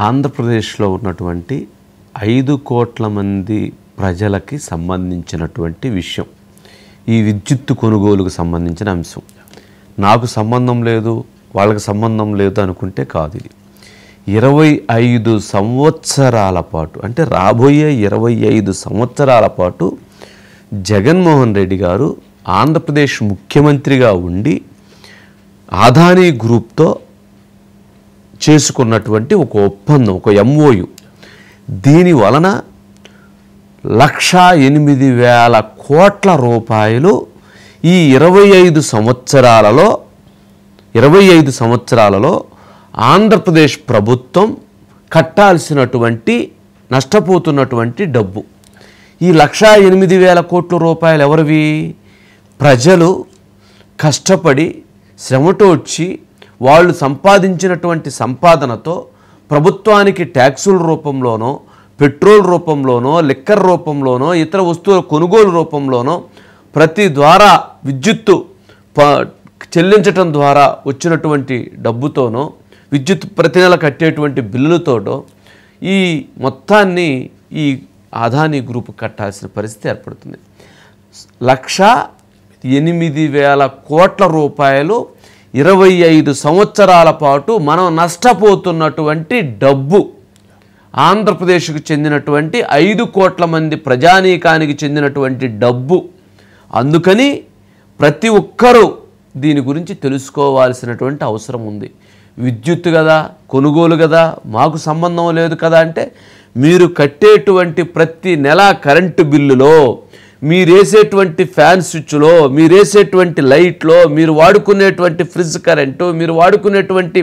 ఆంధ్రప్రదేశ్లో ఉన్నటువంటి 5 కోట్ల మంది ప్రజలకి సంబంధించినటువంటి విషయం. ఈ విద్యుత్ కొనుగోలుకు సంబంధించిన అంశం. నాకు సంబంధం లేదు, వాళ్ళకి సంబంధం లేదు అనుకుంటే కాదు. ఇది 25 సంవత్సరాల పాటు, అంటే రాబోయే 25 సంవత్సరాల పాటు జగన్మోహన్ రెడ్డి గారు ఆంధ్రప్రదేశ్ ముఖ్యమంత్రిగా ఉండి అదానీ గ్రూప్తో చేసుకున్నటువంటి ఒక ఒప్పందం, ఒక MOU. దీని వలన 1,08,000 కోట్ల రూపాయలు ఈ 25 సంవత్సరాలలో ఆంధ్రప్రదేశ్ ప్రభుత్వం కట్టాల్సినటువంటి నష్టపోతున్నటువంటి డబ్బు. ఈ 1,08,000 కోట్ల రూపాయలు ఎవరివి? ప్రజలు కష్టపడి శ్రమటోడ్చి వాళ్ళు సంపాదించినటువంటి సంపాదనతో ప్రభుత్వానికి ట్యాక్సుల రూపంలోనో, పెట్రోల్ రూపంలోనో, లిక్కర్ రూపంలోనో, ఇతర వస్తువుల కొనుగోలు రూపంలోనో, ప్రతి ద్వారా విద్యుత్తు చెల్లించటం ద్వారా వచ్చినటువంటి డబ్బుతోనో, విద్యుత్ ప్రతి నెల కట్టేటువంటి బిల్లులతోటో ఈ మొత్తాన్ని ఈ అదానీ గ్రూప్ కట్టాల్సిన పరిస్థితి ఏర్పడుతుంది. 1,08,000 కోట్ల రూపాయలు 25 సంవత్సరాల పాటు మనం నష్టపోతున్నటువంటి డబ్బు. ఆంధ్రప్రదేశ్కు చెందినటువంటి 5 కోట్ల మంది ప్రజానీకానికి చెందినటువంటి డబ్బు. అందుకని ప్రతి ఒక్కరూ దీని గురించి తెలుసుకోవాల్సినటువంటి అవసరం ఉంది. విద్యుత్ కదా, కొనుగోలు కదా, మాకు సంబంధం లేదు కదా అంటే, మీరు కట్టేటువంటి ప్రతి నెల కరెంటు బిల్లులో, మీరేసేటువంటి ఫ్యాన్ స్విచ్లో, మీరేసేటువంటి లైట్లో, మీరు వాడుకునేటువంటి ఫ్రిడ్జ్ కరెంటు, మీరు వాడుకునేటువంటి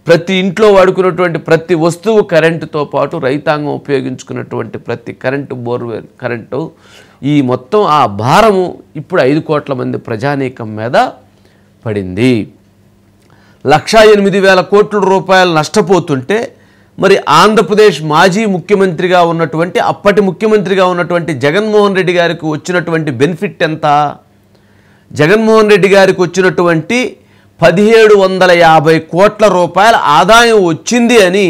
ప్రతి ఇంట్లో వాడుకునేటువంటి ప్రతి వస్తువు కరెంటుతో పాటు రైతాంగం ఉపయోగించుకున్నటువంటి ప్రతి కరెంటు, బోర్వెల్ కరెంటు, ఈ మొత్తం ఆ భారము ఇప్పుడు 5 కోట్ల మంది ప్రజానీకం మీద పడింది. 1,08,000 కోట్ల రూపాయలు నష్టపోతుంటే మరి ఆంధ్రప్రదేశ్ మాజీ ముఖ్యమంత్రిగా ఉన్నటువంటి, అప్పటి ముఖ్యమంత్రిగా ఉన్నటువంటి జగన్మోహన్ రెడ్డి గారికి వచ్చినటువంటి బెనిఫిట్ ఎంత? జగన్మోహన్ రెడ్డి గారికి వచ్చినటువంటి 1,750 కోట్ల రూపాయల ఆదాయం వచ్చింది అని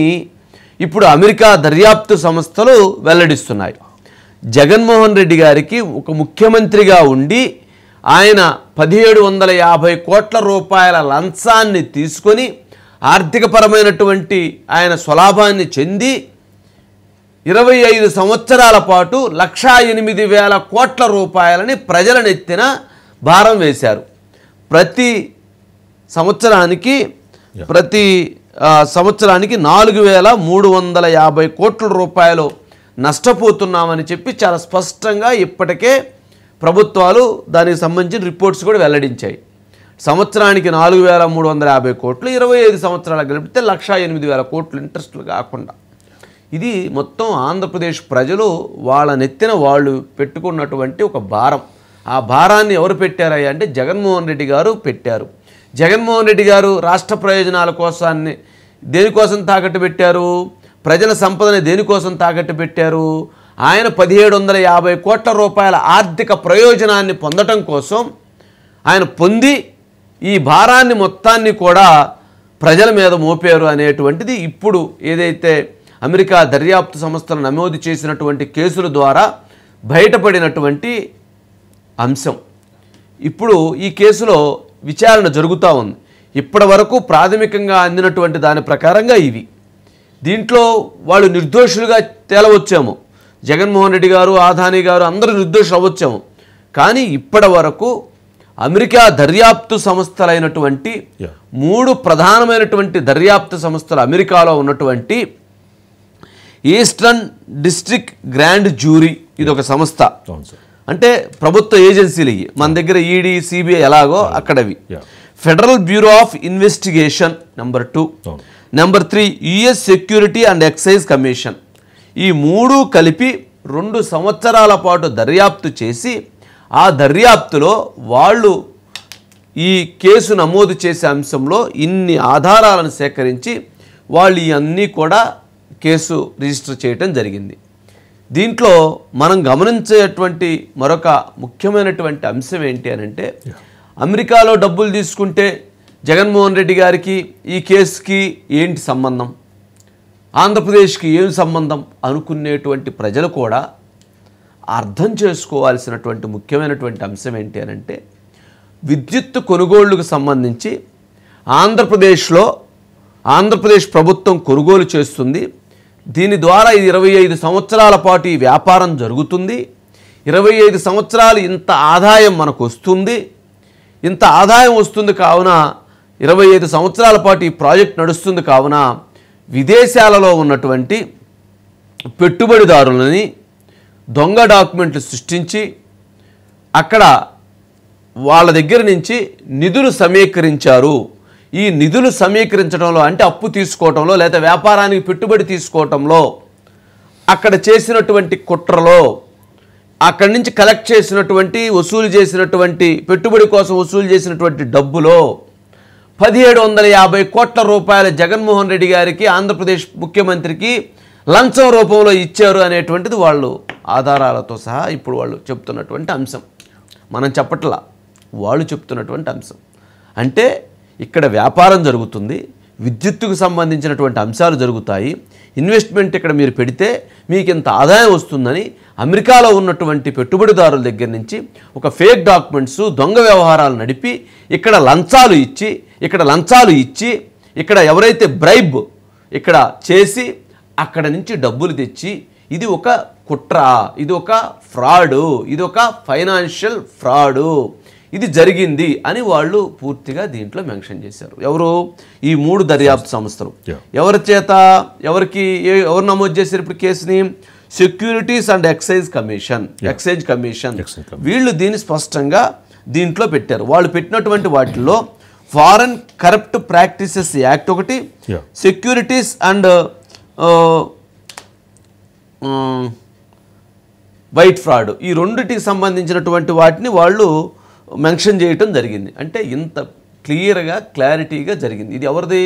ఇప్పుడు అమెరికా దర్యాప్తు సంస్థలు వెల్లడిస్తున్నాయి. జగన్మోహన్ రెడ్డి గారికి ఒక ముఖ్యమంత్రిగా ఉండి ఆయన 1,750 కోట్ల రూపాయల లంచాన్ని తీసుకొని ఆర్థికపరమైనటువంటి ఆయన స్వలాభాన్ని చెంది 25 సంవత్సరాల పాటు 1,08,000 కోట్ల రూపాయలని ప్రజల నెత్తిన భారం వేశారు. ప్రతి సంవత్సరానికి 4,350 కోట్ల రూపాయలు నష్టపోతున్నామని చెప్పి చాలా స్పష్టంగా ఇప్పటికే ప్రభుత్వాలు దానికి సంబంధించిన రిపోర్ట్స్ కూడా వెల్లడించాయి. సంవత్సరానికి 4,350 కోట్లు, 25 సంవత్సరాలు కలిపితే 1,08,000 కోట్లు ఇంట్రెస్టులు కాకుండా. ఇది మొత్తం ఆంధ్రప్రదేశ్ ప్రజలు వాళ్ళ నెత్తిన వాళ్ళు పెట్టుకున్నటువంటి ఒక భారం. ఆ భారాన్ని ఎవరు పెట్టారయ్యా అంటే జగన్మోహన్ రెడ్డి గారు పెట్టారు. జగన్మోహన్ రెడ్డి గారు రాష్ట్ర ప్రయోజనాల కోసాన్ని దేనికోసం తాకట్టు పెట్టారు? ప్రజల సంపదని దేనికోసం తాకట్టు పెట్టారు? ఆయన 1,750 కోట్ల రూపాయల ఆర్థిక ప్రయోజనాన్ని పొందటం కోసం ఆయన పొంది ఈ భారాన్ని మొత్తాన్ని కూడా ప్రజల మీద మోపారు అనేటువంటిది ఇప్పుడు ఏదైతే అమెరికా దర్యాప్తు సంస్థలు నమోదు చేసినటువంటి కేసుల ద్వారా బయటపడినటువంటి అంశం. ఇప్పుడు ఈ కేసులో విచారణ జరుగుతూ ఉంది. ఇప్పటి వరకు ప్రాథమికంగా అందినటువంటి దాని ప్రకారంగా ఇవి. దీంట్లో వాళ్ళు నిర్దోషులుగా తేలవచ్చేమో, జగన్మోహన్ రెడ్డి గారు, అదానీ గారు అందరూ నిర్దోషులు అవ్వచ్చేమో. కానీ ఇప్పటి వరకు అమెరికా దర్యాప్తు సంస్థలైనటువంటి 3 ప్రధానమైనటువంటి దర్యాప్తు సంస్థలు అమెరికాలో ఉన్నటువంటి ఈస్టర్న్ డిస్ట్రిక్ట్ గ్రాండ్ జ్యూరీ, ఇది ఒక సంస్థ. అంటే ప్రభుత్వ ఏజెన్సీలు ఇవి. మన దగ్గర ఈడీ, సిబిఐ ఎలాగో అక్కడవి. Federal Bureau of Investigation number 2, number 3 US security and excise commission. ఈ 3 కలిపి 2 సంవత్సరాల పాటు దర్యాప్తు చేసి ఆ దర్యాప్తులో వాళ్ళు ఈ కేసు నమోదు చేసే అంశంలో ఇన్ని ఆధారాలను సేకరించి వాళ్ళు ఇవన్నీ కూడా కేసు రిజిస్టర్ చేయటం జరిగింది. దీంట్లో మనం గమనించేటువంటి మరొక ముఖ్యమైనటువంటి అంశం ఏంటి అని అంటే, అమెరికాలో డబ్బులు తీసుకుంటే జగన్మోహన్ రెడ్డి గారికి ఈ కేసుకి ఏంటి సంబంధం? ఆంధ్రప్రదేశ్కి ఏం సంబంధం అనుకునేటువంటి ప్రజలు కూడా అర్థం చేసుకోవాల్సినటువంటి ముఖ్యమైనటువంటి అంశం ఏంటి అని అంటే, విద్యుత్ కొనుగోళ్లకు సంబంధించి ఆంధ్రప్రదేశ్ ప్రభుత్వం కొనుగోలు చేస్తుంది. దీని ద్వారా ఇది 25 సంవత్సరాల పాటు ఈ వ్యాపారం జరుగుతుంది. 25 సంవత్సరాలు ఇంత ఆదాయం మనకు వస్తుంది. ఇంత ఆదాయం వస్తుంది కావున 25 సంవత్సరాల పాటు ఈ ప్రాజెక్ట్ నడుస్తుంది కావున విదేశాలలో ఉన్నటువంటి పెట్టుబడిదారులని దొంగ డాక్యుమెంట్లు సృష్టించి అక్కడ వాళ్ళ దగ్గర నుంచి నిధులు సమీకరించారు. ఈ నిధులు సమీకరించడంలో అంటే అప్పు తీసుకోవటంలో లేదా వ్యాపారానికి పెట్టుబడి తీసుకోవటంలో అక్కడ చేసినటువంటి కుట్రలో అక్కడి నుంచి కలెక్ట్ చేసినటువంటి వసూలు చేసినటువంటి పెట్టుబడి కోసం వసూలు చేసినటువంటి డబ్బులో 1750 కోట్ల రూపాయల జగన్మోహన్ రెడ్డి గారికి ఆంధ్రప్రదేశ్ ముఖ్యమంత్రికి లంచం రూపంలో ఇచ్చారు అనేటువంటిది వాళ్ళు ఆధారాలతో సహా ఇప్పుడు వాళ్ళు చెప్తున్నటువంటి అంశం. మనం చెప్పట్లా, వాళ్ళు చెప్తున్నటువంటి అంశం. అంటే ఇక్కడ వ్యాపారం జరుగుతుంది, విద్యుత్తుకు సంబంధించినటువంటి అంశాలు జరుగుతాయి, ఇన్వెస్ట్మెంట్ ఇక్కడ మీరు పెడితే మీకు ఇంత ఆదాయం వస్తుందని అమెరికాలో ఉన్నటువంటి పెట్టుబడిదారుల దగ్గర నుంచి ఒక ఫేక్ డాక్యుమెంట్స్ దొంగ వ్యవహారాలు నడిపి ఇక్కడ లంచాలు ఇచ్చి ఇక్కడ ఎవరైతే బ్రైబ్ ఇక్కడ చేసి అక్కడ నుంచి డబ్బులు తెచ్చి ఇది ఒక కుట్ర, ఇది ఒక ఫ్రాడు, ఇది ఒక ఫైనాన్షియల్ ఫ్రాడు, ఇది జరిగింది అని వాళ్ళు పూర్తిగా దీంట్లో మెన్షన్ చేశారు. ఎవరు? ఈ 3 దర్యాప్తు సంస్థలు. ఎవరు నమోదు చేశారు ఇప్పుడు కేసుని? Securities and excise commission. వీళ్ళు దీన్ని స్పష్టంగా దీంట్లో పెట్టారు. వాళ్ళు పెట్టినటువంటి వాటిల్లో ఫారెన్ కరప్ట్ ప్రాక్టీసెస్ యాక్ట్ ఒకటి, సెక్యూరిటీస్ అండ్ వైట్ ఫ్రాడ్, ఈ రెండిటికి సంబంధించినటువంటి వాటిని వాళ్ళు మెన్షన్ చేయటం జరిగింది. అంటే ఇంత క్లారిటీగా జరిగింది. ఇది ఎవరిది?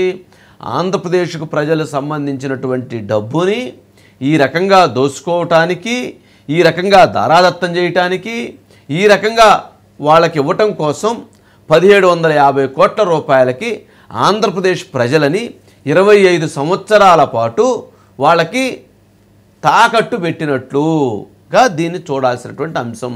ఆంధ్రప్రదేశ్కు ప్రజలకు సంబంధించినటువంటి డబ్బుని ఈ రకంగా దోసుకోవటానికి, ఈ రకంగా దారాదత్తం చేయటానికి, ఈ రకంగా వాళ్ళకి ఇవ్వటం కోసం 1750 కోట్ల రూపాయలకి ఆంధ్రప్రదేశ్ ప్రజలని 25 సంవత్సరాల పాటు వాళ్ళకి తాకట్టు పెట్టినట్లుగా దీన్ని చూడాల్సినటువంటి అంశం.